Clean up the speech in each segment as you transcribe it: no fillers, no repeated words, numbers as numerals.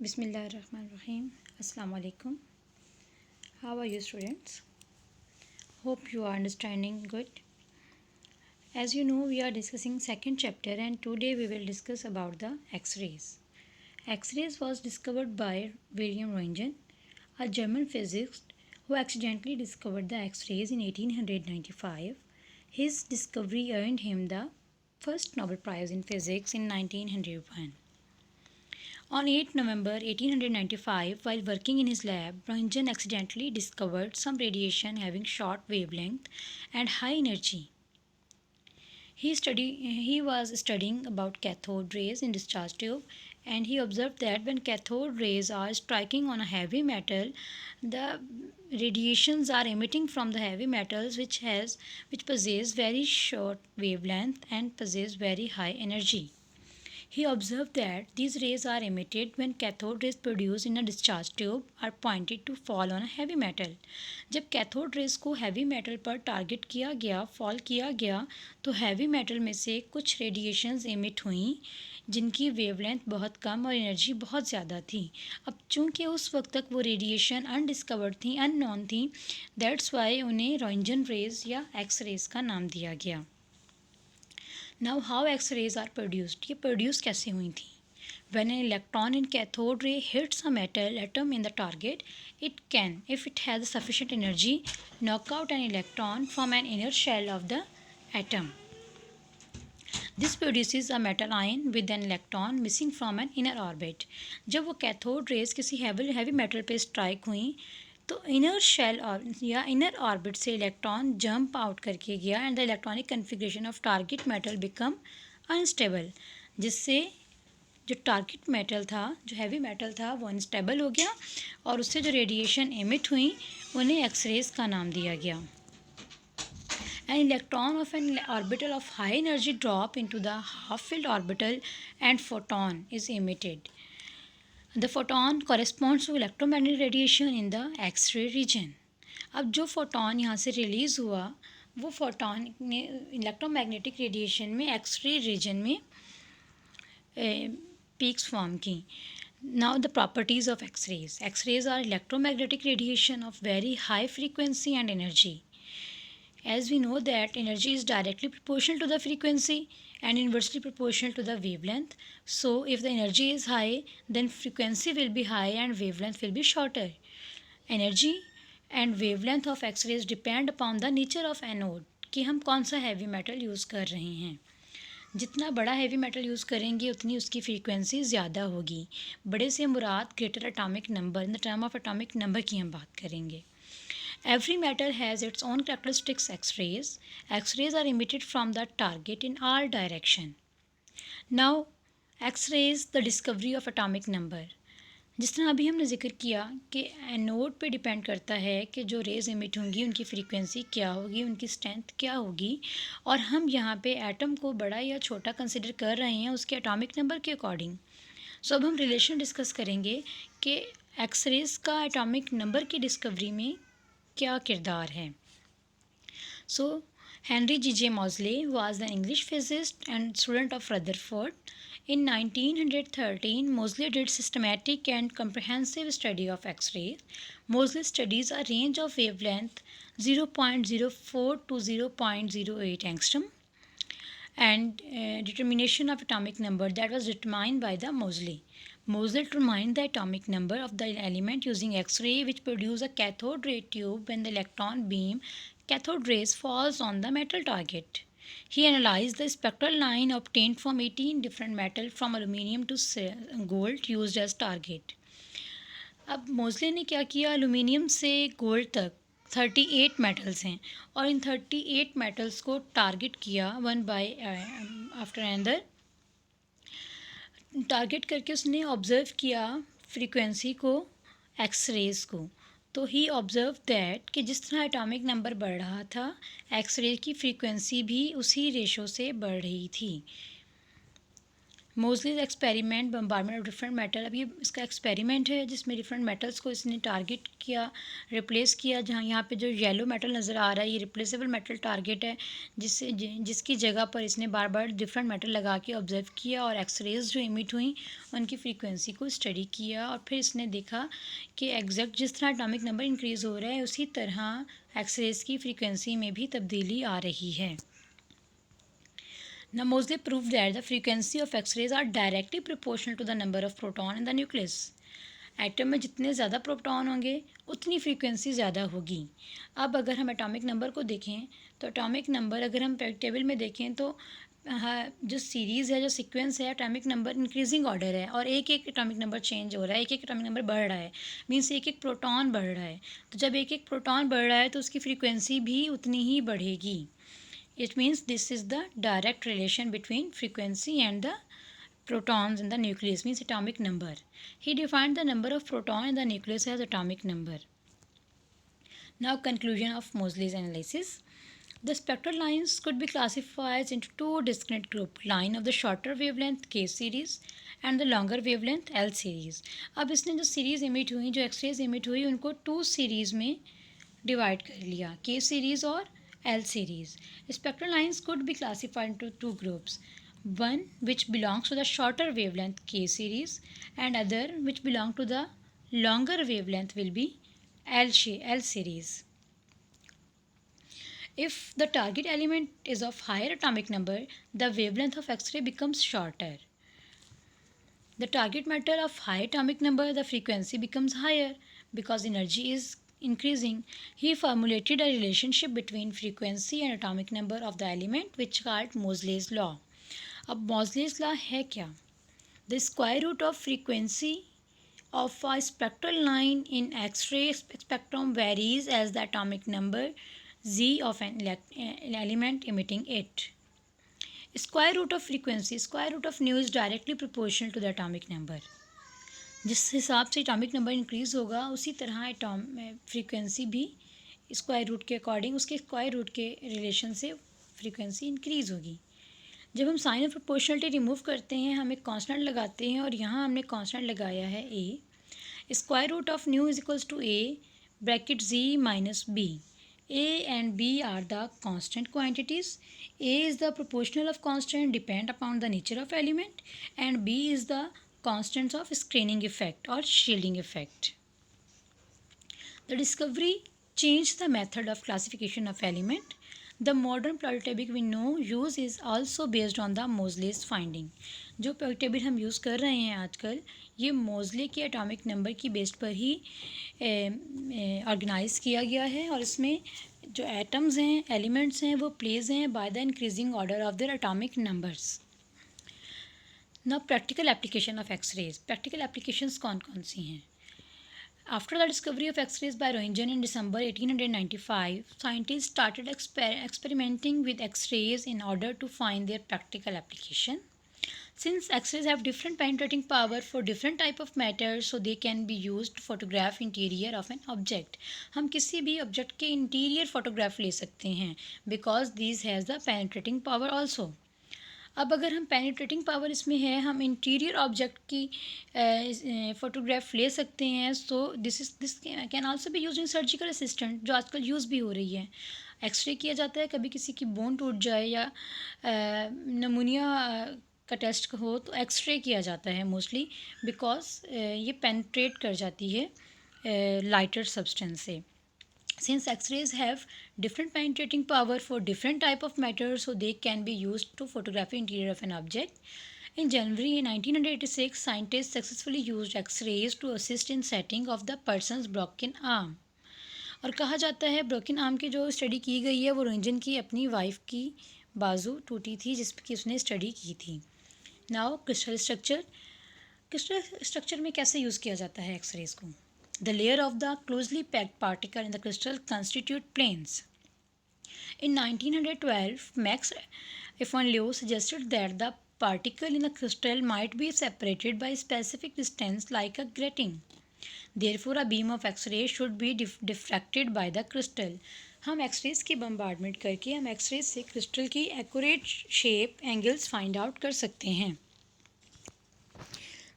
Bismillahirrahmanirrahim. Assalamu alaikum. How are you, students? Hope you are understanding good. As you know, we are discussing second chapter, and today we will discuss about the X-rays. X-rays was discovered by William Röntgen, a German physicist who accidentally discovered the X-rays in 1895. His discovery earned him the first Nobel Prize in Physics in 1901. On 8 November 1895, while working in his lab, Röntgen accidentally discovered some radiation having short wavelength and high energy. He was studying about cathode rays in discharge tube, and he observed that when cathode rays are striking on a heavy metal, the radiations are emitting from the heavy metals which possess very short wavelength and possess very high energy. He observed that these rays are emitted when cathode rays produced in a discharge tube are pointed to fall on a heavy metal. जब cathode rays को heavy metal पर target किया गया, fall किया गया, तो heavy metal में से कुछ रेडिएशंस एमिट हुई जिनकी वेवलेंथ बहुत कम और एनर्जी बहुत ज़्यादा थी. अब चूंकि उस वक्त तक वो रेडिएशन अनडिस्कवर्ड थी, अननोन थी, दैट्स वाई उन्हें रॉन्जन रेज या एक्स रेज का नाम दिया गया. Now how X rays are produced. ये प्रोड्यूस कैसे हुई थी? When an electron in cathode ray hits a metal atom in the target, it can, if it has sufficient energy, knock out an electron from an inner shell of the atom. This produces a metal ion with an electron missing from an inner orbit. जब वो cathode rays किसी heavy metal पे strike हुई तो inner shell या inner orbit से electron jump out करके गया and the electronic configuration of target metal become unstable, जिससे जो टारगेट मेटल था, जो हैवी मेटल था, वो अनस्टेबल हो गया और उससे जो रेडिएशन एमिट हुई उन्हें एक्सरेज का नाम दिया गया. An electron of an orbital of high energy drop into the half-filled orbital and photon is emitted. The photon corresponds to electromagnetic radiation in the X-ray region. अब जो फोटोन यहाँ से रिलीज़ हुआ वो फोटोन ने इलेक्ट्रोमैग्नेटिक रेडिएशन में x-ray reason में peaks form की. Now the properties of X-rays. X-rays are electromagnetic radiation of very high frequency and energy. As we know that energy is directly proportional to the frequency and inversely proportional to the wavelength. So if the energy is high, then frequency will be high and wavelength will be shorter. Energy and wavelength of X-rays depend upon the nature of anode, कि हम कौन सा heavy metal use कर रहे हैं. जितना बड़ा heavy metal use करेंगे उतनी उसकी फ्रीक्वेंसी ज़्यादा होगी. बड़े से मुराद greater atomic number, in the term of atomic number की हम बात करेंगे. Every metal has its own characteristics X-rays. X-rays are emitted from the target in all direction. Now, X-rays, the discovery of atomic number. जिस तरह अभी हमने जिक्र किया कि एनोड पे डिपेंड करता है कि जो रेज एमिट होंगी उनकी फ्रीक्वेंसी क्या होगी, उनकी स्ट्रेंथ क्या होगी, और हम यहाँ पे एटम को बड़ा या छोटा कंसिडर कर रहे हैं उसके एटॉमिक नंबर के अकॉर्डिंग. सो अब हम रिलेशन डिस्कस करेंगे कि एक्स-रेज का एटॉमिक नंबर की डिस्कवरी में क्या किरदार है. सो Henry G.J. Moseley was an English physicist and student of Rutherford. In 1913, Moseley did systematic and comprehensive study of X-rays. Moseley studies a range of wavelength 0.04 to 0.08 angstrom and determination of atomic number that was determined by the Moseley. Moseley determined the atomic number of the element using X-ray, which produce a cathode ray tube when the electron beam cathode rays falls on the metal target. He analyzed the spectral line obtained from 18 different metals from aluminium to gold used as target. अब मोज़ले ने क्या किया, aluminium से gold तक 38 metals हैं और इन 38 metals को target किया one by after another. Target करके उसने ऑब्ज़र्व किया फ्रीक्वेंसी को, एक्स रेज को. तो ही ऑब्ज़र्व दैट कि जिस तरह एटॉमिक नंबर बढ़ रहा था, एक्स रे की फ्रीक्वेंसी भी उसी रेशो से बढ़ रही थी. Mostly experiment bombardment of different metal. अब ये इसका एक्सपेरिमेंट है जिसमें डिफरेंट मेटल्स को इसने टारगेट किया, रिप्लेस किया। जहाँ यहाँ पे जो येलो मेटल नज़र आ रहा है ये रिप्लेसेबल मेटल टारगेट है, जिसकी जगह पर इसने बार बार डिफरेंट मेटल लगा के ऑब्जर्व किया और एक्सरेज जो इमिट हुई उनकी फ्रीक्वेंसी को स्टडी किया। और फिर इसने देखा कि एग्जैक्ट जिस तरह एटॉमिक नंबर इंक्रीज़ हो रहा है उसी तरह एक्सरेज की फ्रीक्वेंसी में भी तब्दीली आ रही है। Now Moseley proved that the frequency of X-rays are directly proportional to the number of proton in the nucleus. Atom में जितने ज़्यादा प्रोटॉन होंगे उतनी फ्रीक्वेंसी ज़्यादा होगी। अब अगर हम एटॉमिक नंबर को देखें तो एटॉमिक नंबर अगर हम टेबल में देखें तो जो सीरीज़ है, जो सीक्वेंस है, एटॉमिक नंबर इंक्रीजिंग ऑर्डर है और एक एक एटॉमिक नंबर चेंज हो रहा है, एक एक एटॉमिक नंबर बढ़ रहा है, मीन्स एक एक प्रोटॉन बढ़ रहा है। तो जब एक एक प्रोटॉन बढ़ रहा है तो उसकी फ्रीक्वेंसी भी उतनी ही बढ़ेगी। It means this is the direct relation between frequency and the protons in the nucleus, means atomic number. He defined the number of proton in the nucleus as atomic number. Now conclusion of Moseley's analysis. The spectral lines could be classified into two distinct groups, line of the shorter wavelength K series and the longer wavelength L series. अब इसने जो series emit हुई, जो X-rays emit हुई, उनको to series में divide कर लिया, K सीरीज़ और L series. Spectral lines could be classified into two groups, one which belongs to the shorter wavelength K series and other which belong to the longer wavelength will be L series. If the target element is of higher atomic number, the wavelength of X-ray becomes shorter. The target matter of high atomic number, the frequency becomes higher because energy is increasing. He formulated a relationship between frequency and atomic number of the element which called Moseley's law. अब Moseley's law है क्या? The square root of frequency of a spectral line in X-ray spectrum varies as the atomic number Z of an element emitting it. Square root of frequency, square root of nu is directly proportional to the atomic number. जिस हिसाब से atomic number increase होगा उसी तरह frequency भी square root के according, उसके square root के रिलेशन से फ्रीक्वेंसी इंक्रीज़ होगी। जब हम साइन ऑफ प्रोपोर्शनलिटी रिमूव करते हैं हम एक कांस्टेंट लगाते हैं और यहाँ हमने कांस्टेंट लगाया है A. Square root of nu is equals to A bracket Z minus B. A and B are the constant quantities. A is the proportional of constant depend upon the nature of element and B is the constants of screening effect or shielding effect. The discovery changed the method of classification of element. The modern periodic table we know use is also based on the Moseley's finding. जो periodic table हम use कर रहे हैं आजकल ये मोज़ले के atomic number की base पर ही ऑर्गेनाइज किया गया है और इसमें जो एटम्स हैं, एलिमेंट्स हैं, वो प्लेस हैं by the increasing order of their atomic numbers. Now practical application of X rays. Practical applications कौन कौन सी हैं? After the discovery of X-rays by Roentgen in December 1895, scientists started experimenting with X-rays in order to find their practical application. Since X-rays have different penetrating power for different type of matter, so they can be used to photograph interior of an object. हम किसी भी object के interior photograph ले सकते हैं because these has the penetrating power also. अब अगर हम पेनिट्रेटिंग पावर इसमें है, हम इंटीरियर ऑब्जेक्ट की फ़ोटोग्राफ ले सकते हैं। So this can also be use in surgical assistant, जो आजकल यूज़ भी हो रही है। एक्सरे किया जाता है, कभी किसी की बोन टूट जाए या नमूनिया का टेस्ट हो तो एक्सरे किया जाता है मोस्टली बिकॉज ये पेनिट्रेट कर जाती है लाइटर सब्सटेंस से। Since X-rays have different penetrating power for different type of matter, so they can be used to photograph the interior of an object. In January 1986, scientists successfully used X-rays to assist in setting of the person's broken arm. और कहा जाता है broken arm की जो study की गई है वो रोएंटजन की अपनी वाइफ की बाजू टूटी थी जिसकी उसने स्टडी की थी। Now crystal structure. Crystal structure में कैसे यूज़ किया जाता है एक्सरेज को? The layer of the closely packed particle in the crystal constitute planes. In 1912, Max von Leo suggested that the particle in a crystal might be separated by a specific distance like a grating. Therefore, a beam of X-ray should be diffracted by the crystal. हम X-rays की bombardment करके हम X-rays से crystal की accurate shape angles find out कर सकते हैं।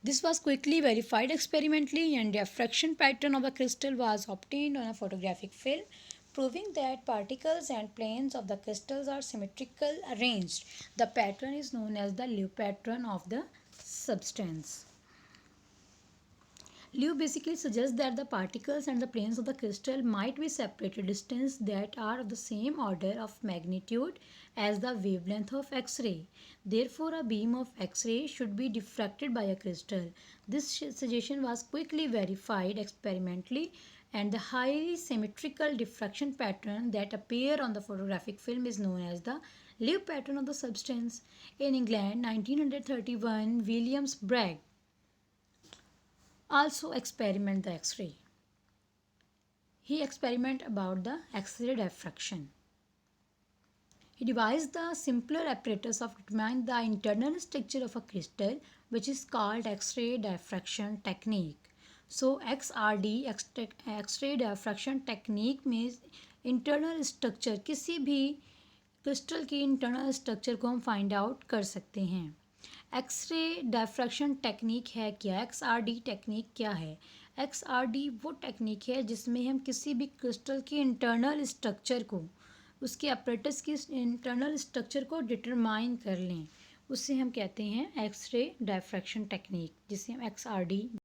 This was quickly verified experimentally, and diffraction pattern of the crystal was obtained on a photographic film, proving that particles and planes of the crystals are symmetrical arranged. The pattern is known as the Liu pattern of the substance. Liu basically suggests that the particles and the planes of the crystal might be separated distances that are of the same order of magnitude as the wavelength of X-ray. Therefore, a beam of X-ray should be diffracted by a crystal. This suggestion was quickly verified experimentally, and the highly symmetrical diffraction pattern that appear on the photographic film is known as the Liu pattern of the substance. In England, 1931, Williams Bragg also experiment the X-ray. He experiment about the X-ray diffraction. He devised the simpler apparatus of determining the internal structure of a crystal, which is called X-ray diffraction technique. So XRD X-ray diffraction technique means internal structure, किसी भी crystal की internal structure को हम find out कर सकते हैं. X ray diffraction technique है क्या? XRD टेक्निक क्या है? XRD वो टेक्निक है जिसमें हम किसी भी क्रिस्टल की इंटरनल स्ट्रक्चर को, उसके अपरेटस की इंटरनल स्ट्रक्चर को डिटरमाइन कर लें, उससे हम कहते हैं एक्सरे डायफ्रैक्शन टेक्निक, जिसे हम XRD